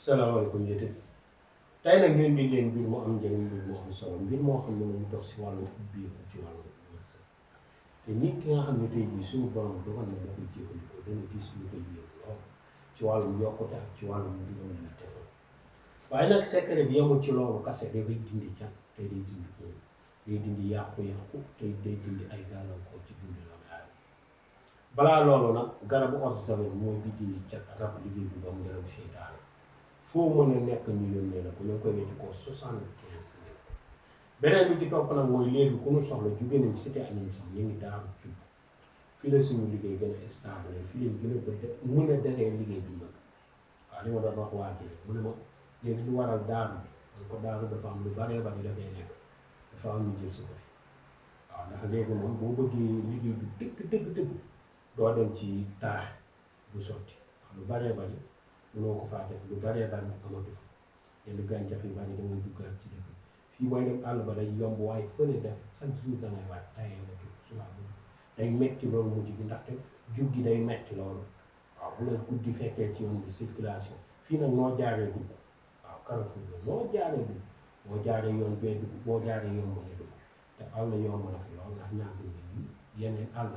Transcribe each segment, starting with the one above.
salaamaaleykum yéen tey nag ñu indi leen mbir mu am njëriñ mbir mu am solo mbir moo xam ne moom dox si wàllu biir ci wàllu wërsëg te nit ki nga xam ne tey jii suñu borom dogal na da koy jëfandikoo dana gis lu koy yëg lool ci wàllum yokkute ak ci wàllum mbiram yuy defal waaye nag secret bi yemul ci loolu kase dafay dindi cat te day dindi óom day dindi yàqu-yàqu te day dindi ay gàllankoor ci dund la aay balaa loolu nag garabu ordre mooy bi dindi cat rab liggéey bi doom ngelaw seytaane foo mën a nekk ñu yónnee la ko ñu ngi koy wecc ko 75 mille beneen bi ci topp nag mooy léegi ku ñu soxla jóge nañ cité amin sax ñu ngi daaru cubb fii la suñu liggéey gën a stable fii lañ gën a bëgg mën a defee liggéey bi bëgg waaw li ma doon wax waa ji mu ne ma léegi lu waral daaru bi man ko daaru dafa am lu baree bari dafay nekk dafa am ñu jël si ko fi waaw ndax léegi moom boo bëggee liggéey bi dëgg doo dem ci taax bu sotti wax lu baree bari mënoo ko faa def lu baree bari amatu fa yenn gàncax yu bari dangay duggaat ci dëkk fii mooy dem àll ba day yomb waaye fële def chaque jour dangay waaj tayee la jug suba bu day metti loolu mujj gi ndaxte jug gi day metti loolu waaw bu la guddi fekkee ci yoon bi circulation fii nag noo jaaree dugg waaw Carrefour la noo jaaree dugg boo jaaree yoon bee dugg boo jaaree yoon bële dugg te àll yomb na fi lool ndax ñàkk nañu yeneen àll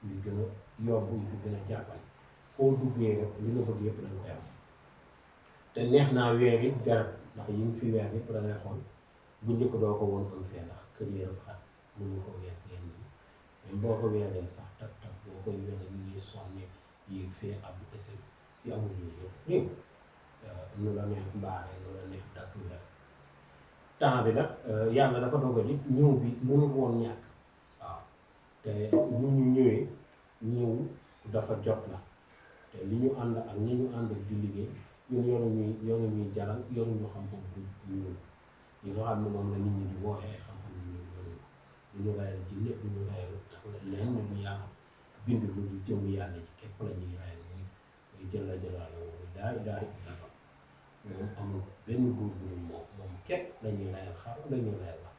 yu gën a yomb yu fi gën a jàppale foo duggee rek li nga bëgg yëpp dañ koy am te neex naa weer it garab ndax yi fi weer yëpp da ngay xool bu njëkk doo ko woon am fee ndax kër yi dafa xat mënuñu ko weer yenn yi même boo ko weeree sax tak boo koy weeree ñu ngi sonne yéeg fee ab ese fi amul yooyu yëpp nu la neex mbaaree nu la neex dattu weer temps bi nag yàlla dafa dogal it ñëw bi mënul woon ñàkk waaw te ñu ñëwee ñëw dafa jot la te li ñu ànd ak ñi ñu ànd ak di liggéey ñun yoruñuy jaral yoruñu xam-xam bu ñuul yi nga xam ne moom la nit ñi di wooyee xam-xam bu ñuul yoruñu ko du ñu rayal jinne du ñu rayal leen lu ñu yàlla bind lu du jëm yàlla ci képp la ñuy rayal muy jëla jëlaala muy daay dafa moom amul benn buur bu ñu moom képp la ñuy rayal xar la ñuy rayal la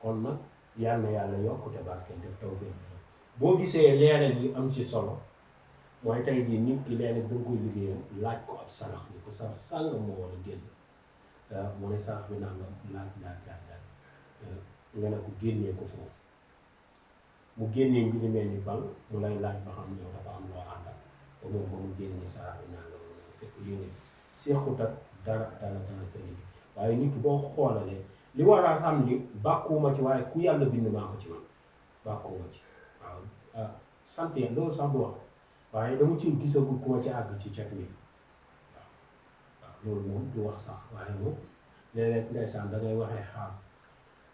kon nag yàlla yokkute barke def taw bi boo gisee leeral yi am ci solo mooy tey jii nit ki leen da nga koy liggéeyam laaj ko ab sarax ni ko sarax sàngam moo war a génn mu ne sarax bi nangam laaj nga ne ko génnee ko foofu mu génnee mbir mel ni bal mu lay laaj ba xam yow dafa am loo àndal ba moom ba mu génnee sarax bi nangam fekk yéene seexut ak dara sa liggéey waaye nit ki boo xoolalee li war a xam ni bàkkuwuma ci waaye ku yàlla bind maa ko ci man bàkkuwuma ci waaw sant yàlla loolu sax du wax waaye dama ci gisagul ku ma ci àgg ci cat mi waaw loolu moom du wax sax waaye moom léeg-léeg ndeysaan da ngay waxee xaal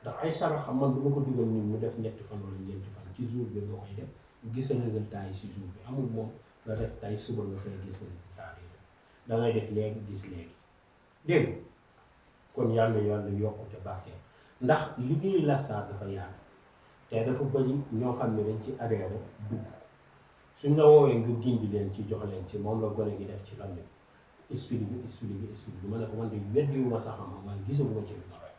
ndax ay sarax xam man du ma ko digal nit mu def ñetti fan wala ñeenti fan ci jour bi nga koy def gis résultat yi si jour bi amul moom nga def tey suba nga fay gis résultat yi da ngay def léegi gis léegi dégg kon yàlla yokkute barkeel ndax liggéey la saa dafa yaatu te dafa bëri ñoo xam ne dañ ci adhéré dugg suñ la woowee nga gindi leen ci jox leen ci moom la gone gi def ci lan la expliqué bi ma ne ko man de weddiwuma sax xam waaye gisaguma ci lu ma rek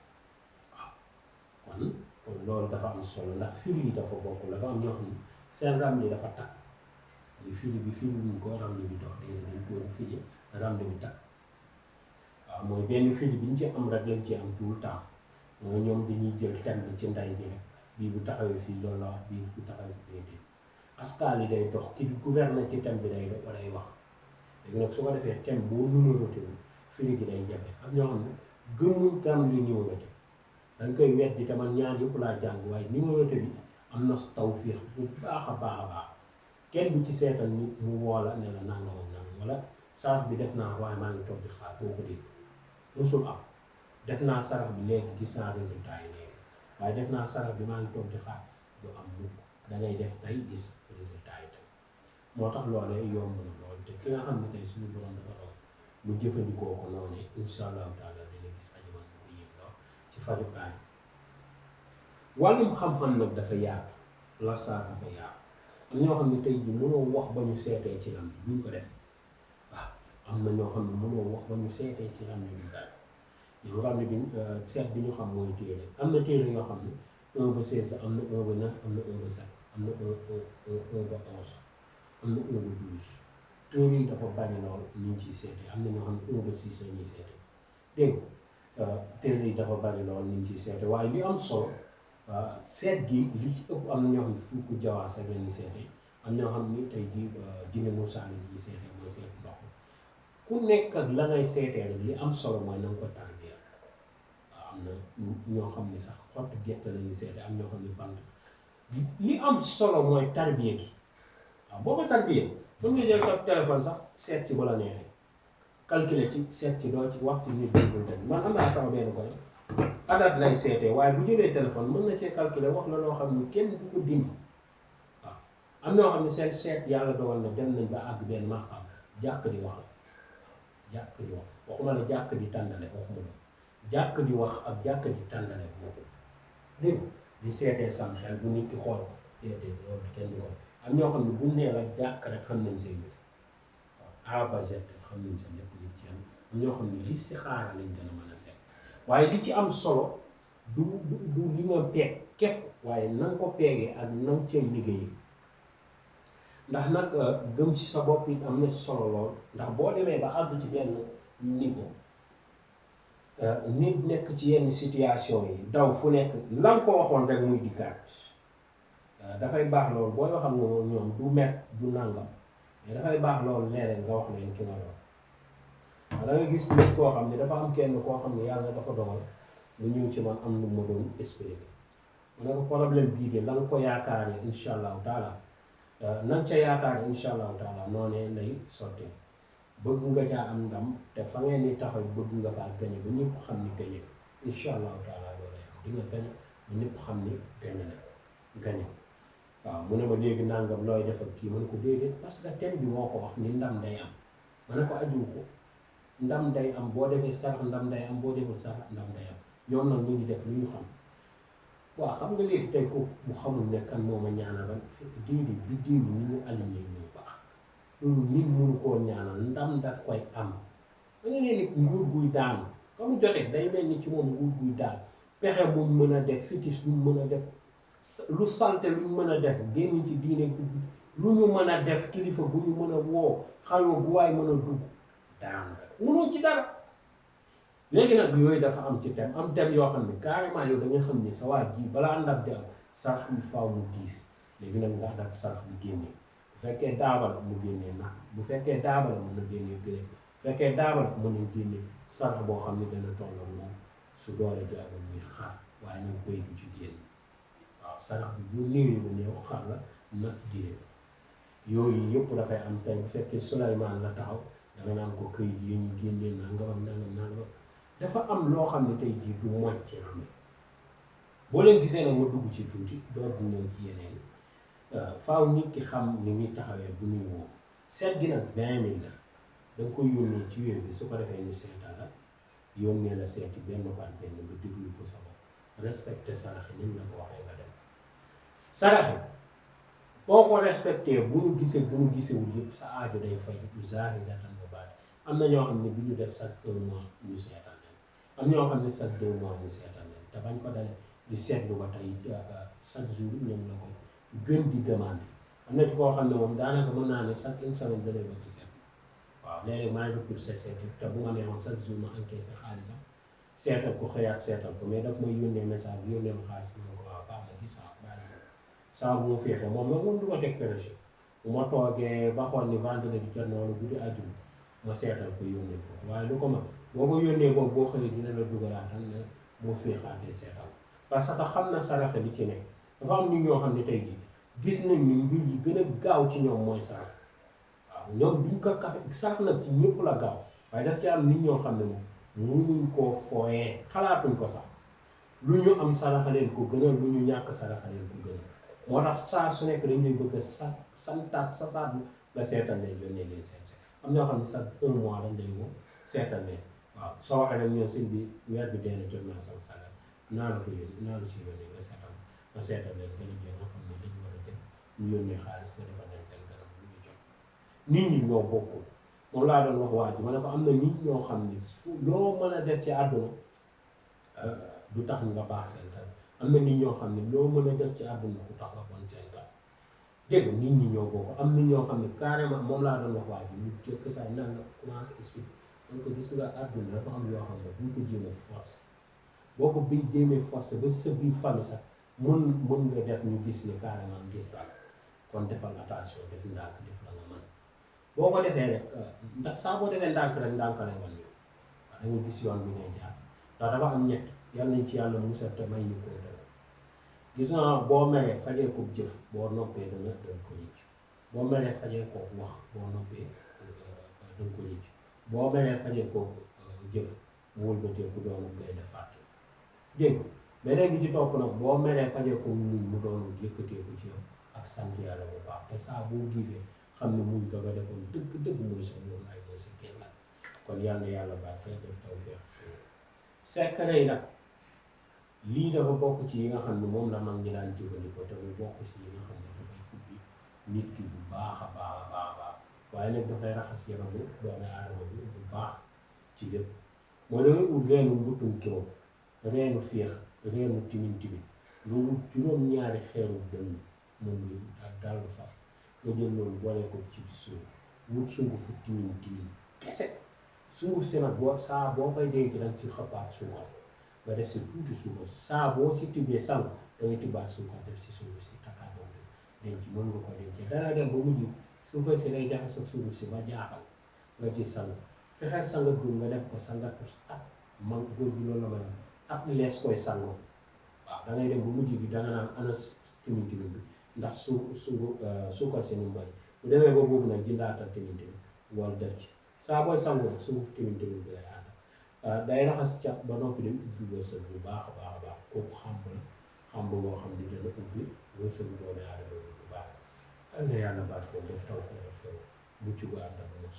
waaw kon loolu dafa am solo ndax firi yi dafa bokk dafa am ñoo xam ne seen ram li dafa tàkk muy firi wuñ ko ram li bi dox dañ ko firi ram li bi tàkk waaw mooy benn firi bi ñu ci am rek lañ ci am tout le temps mooy ñoom dañuy jël thème bi ci nday bi rek bii bu taxawee fii loolu la wax bii bu taxawee fii day askan yi day dox ki gouverner ci thème bi day wax léegi nag su ko defee thème boo numéroté wu firi gi day jafe am ñoo xam ne gëmuñ tam li numéroté dañ koy weddi te man ñaar yëpp laa jàng waaye numéroté bi am na tawfiix bu baax a baax kenn du ci seetal nit mu woola ne la nangam ak nangam wala sarax bi def naa waaye maa ngi toog di xaar boo ko dégg musul am def naa sarax bi léegi gis naa résultat yi léegi waaye def naa sarax bi maa ngi toog di xaar du am mukk dangay def tey gis résultat yi tey moo tax loolee yomb na lool te ki nga xam ne tey suñu borom dafa doon mu jëfandikoo ko noonu incha allahu taala dina gis ajuman bu ko yëg lool ci fajukaay wàllum xam-xam nag dafa yaatu la saa dafa yaatu am ñoo xam ne tey ji mënoo wax ba ñu seetee ci ram bi buñ ko def waaw am na ñoo xam ne mënoo wax ba ñu seetee ci ram bi buñ ko def ñoo xam ne bi seet bi ñu xam mooy téere am na téere yoo xam ne 1 ba 16 am na 1 ba 9 am na 1 ba 7 am na 1 ba 11 am na 1 ba 12 heure yi dafa bari lool ñu ngi ciy seete am na ñoo xam ne 1 ba 6 la ñuy seete dégg nga téere yi dafa bari lool ñu ngi ciy seete waaye li am solo seet gi li ci ëpp am na ñoo xam ne fukk jawaas rek la ñuy seete am ñoo xam ni tey jii jinne Moussa la ñuy seete mooy seet ndox ku nekk ak la ngay seetee rek li am solo mooy na nga ko tarbiya waaw am na ñoo xam ne sax xottu gerte la ñuy seete am ñoo xam ne bant li am solo mooy tarbiya gi waaw boo ko tarbiya mën nga jël sa téléphone sax seet ci bu la neexee calculer ci seet ci doo ci wax ci nit déggul tamit man am naa sama benn koy adat lay seetee waaye bu jëlee téléphone mën na cee calculer wax la loo xam ne kenn du ko dindi waaw am na ñoo xam ne seen seet yàlla dogal na dem nañ ba àgg benn maqaam jàkk di wax la jàkk di wax waxuma la jàkk di tàndale waxuma la jàkk di wax ak jàkk di tàndale boobu dégg di seetee sam xel bu nit ki xool déedéet loolu kenn du ko am ñoo xam ne bu nee la jàkk rek xam nañ seen nit waaw A ba Z xam nañ sa lépp nit ci am ñoo xam ne li si xaara lañ gën a mën a seet waaye li ci am solo du li nga peeg képp waaye na nga ko peegee ak na nga cay liggéeyee ndax nag gëm ci sa bopp it am na solo lool ndax boo demee ba àgg ci benn niveau nit nekk ci yenn situation yi daw fu nekk lan ko waxoon rek muy dikkaat dafay baax loolu booy wax ak ñoom du met du nàngam mais dafay baax loolu léeg-léeg nga wax leen ki nga doon da nga gis nit koo xam ne dafa am kenn koo xam ne yàlla dafa dogal lu ñëw ci man am lu ma doon expliqué ma ne ko problème bii de la nga ko yaakaaree incha allahu taala na nga ca yaakaaree incha allahu taala noonee lay sottee bëgg nga caa am ndam te fa ngeen ni taxaw bëgg nga faa gañe ba ñëpp xam ni gañe incha allahu taala loolu am di nga gañe ba ñëpp xam ni gañe na gañe waaw mu ne ma léegi nangam looy def ak kii ma ne ko déedéet parce que thème bi moo ko wax ni ndam day am ma ne ko ajiw ko ndam day am boo defee sarax ndam day am boo deful sarax ndam day am ñoom nag ñu ngi def lu ñu xam waaw xam nga léegi tey ko mu xamul ne kan moo ma ñaanal fekk déedéet bi déew ni ñu aligné ñu baax loolu nit mënu koo ñaanal ndam daf koy am da nga nee nit nguur guy daanu comme jotee day mel ni ci moom nguur guy daan pexe muñ mën a def fitis luñ mën a def lu salte luñ mën a def génn ci diine lu ñu mën a def kilifa bu ñu mën a woo xalwa bu waay mën a dugg daan rek mënoo ci dara léegi nag yooyu dafa am ci tem am tem yoo xam ne carrément yow da nga xam ne sa waa ji balaa ndab di am sarax bi faaw mu diis léegi nag nga daf sarax bi génnee bu fekkee daaba la mu génnee nag bu fekkee daaba la mën na génnee gëléem bu fekkee daaba la mën na génnee sarax boo xam ne dana tolloo moom su doole ji amul muy xar waaye nag bëy du ci génn waaw sarax bi bu néewee bu néew xar la nag jiree yooyu yëpp dafay am tey bu fekkee Souleymane la taxaw danga naan ko këyit yi ñu génnee nangam ak nangam dafa am loo xam ne tey jii du mooy ci am boo leen gisee nag ma dugg ci tuuti door du ñëw ci yeneen faaw nit ki xam ni muy taxawee bu ñuy woo seet gi nag 20 000 la da nga koy yónnee ci wér bi su ko defee ñu seetal la yónnee la seeti benn baat benn nga déglu ko sa bopp respecté saraxe niñ la ko waxee nga def saraxe boo ko respecté bu ñu gisee bu ñu gisewul yëpp sa aajo day fay du zaari jatan ba baat am na ñoo xam ne bi ñu def chaque 1 mois ñu seetal leen am ñoo xam ne chaque 2 mois ñu seetal leen te bañ ko dalee di seetlu ba tey chaque jour ñoom la ko gën di demandé am na ci koo xam ne moom daanaka mën naa ne chaque une semaine da lay bëgg a seet waaw léeg-léeg maa ngi pour seet te bu ma neexoon chaque jour ma encaissé xaalisam seetal ko xëyaat seetal ko mais daf may yónnee message yónnee ma xaalis ma ne ko waaw baax na gis naa bàyyi ko saa bu ma féexee moom nag moom du ma teg pression bu ma toogee ba xool ni vendredi jot na wala guddi àjjuma ma seetal ko yónnee ko waaye lu ko ma boo ko yónnee boobu boo xëyee dina la dugalaatal ne boo féexaatee seetal parce que xam na saraxe li ci nekk dafa am nit ñoo xam ne tey jii gis nañ ni mbir yi gën a gaaw ci ñoom mooy sarax waaw ñoom duñ ko kafe sarax nag ci ñëpp la gaaw waaye daf ci am nit ñoo xam ne moom mënuñ koo fooyee xalaatuñ ko sax lu ñu am saraxaleen ko gënal lu ñu ñàkk saraxaleen ko gënal moo tax saa su nekk dañ lay bëgg a santaat sa saat nga seetal leen yónnee leen seen seet am ñoo xam ne sax 1 mois dañ lay woo seetal leen waaw soo waxee nag ñoom sëñ bi weer bi dee na jot naa sama salaire naa la ko yónnee naa la si yónnee nga seetal leen gën a jël nga xam ne dañu war a jël ñu yónnee xaalis nga defal leen seen kanam lu ñu jot nit ñi ñoo bokkul moom laa doon wax waa ji ma ne ko am na nit ñoo xam ne loo mën a def ci àdduna du tax nga baax seen kanam am na nit ñoo xam ne loo mën a def ci àdduna du tax nga bon seen kanam dégg nga nit ñi ñoo bokk am na ñoo xam ne carrément moom laa doon wax waa ji ñu jëkk saa naan nga commencé expliquer man ko gis nga àdduna dafa am yoo xam ne bu ñu ko jéem a force boo ko bi jéemee force ba sa biir famille sax mën nga def ñu gis ne carrément gis daal kon defal attention def ndànk def la nga mën boo ko defee rek ndax saa boo defee ndànk rek ndànk lay wan yow waaw da nga gis yoon bi ngay jaar ndax dafa am ñett yàlla nañ ci yàlla musal te may ñu ko gis nga boo meree fajee ko jëf boo noppee danga ko rëcc boo meree fajee ko wax boo noppee danga ko rëcc boo meree fajee ko jëf mu wëlbatee ku doonu gaynde fàtte dégg beneen bi ci topp nag boo meree fajee ko muñ mu doonu yëkkatee ko ci yow ak sant yàlla bu baax te saa boo giifee xam ne muñ ko nga defoon dëgg mooy sa moom ay mooy sa kenn la kon yal na yàlla barke def tawfeex secret yi nag lii dafa bokk ci yi nga xam ne moom la mag ñi daan jëfandikoo te mu bokk ci yi nga xam ne dafay ubbi nit ki bu baax a baax waaye nag dafay raxas yaramu doomu aadama bi bu baax ci lépp moo dangay ut reenu mbuttum kiroom reenu féex reenu timin lu wut juróom-ñaari xeeru dënn moom la wut ak dallu fas nga jël loolu boole ko ci suuf wut sungufu timin kese sunguf si nag saa boo koy denc danga ci xëppaat suukar nga def si tuuti suukar saa boo si tibbee sang dangay tibbaat suukar def si sunguf si takkaat boobu denc mën nga ko dencee dana dem ba mujj suukar si day jaxasoo sunguf si ba jaaxal nga ci sang fexeel sangat gu nga def ko sangatus at man góor gi loolu la may at lees koy sangoo waaw dangay dem ba mujj bi danga naan ana timin bi ndax suukar si nu bari bu demee ba boobu nag jëndaatal timin wala def ci saa booy sangu nag sunguf timin bi lay ànd day raxas cat ba noppi dem ubbi wërsëg bu baax a baax kooku xamb boo xam ne dana ubbi wërsëg doomu aadama bu baax am na yàlla baat ko def taw fa mucc gu ànd ak mos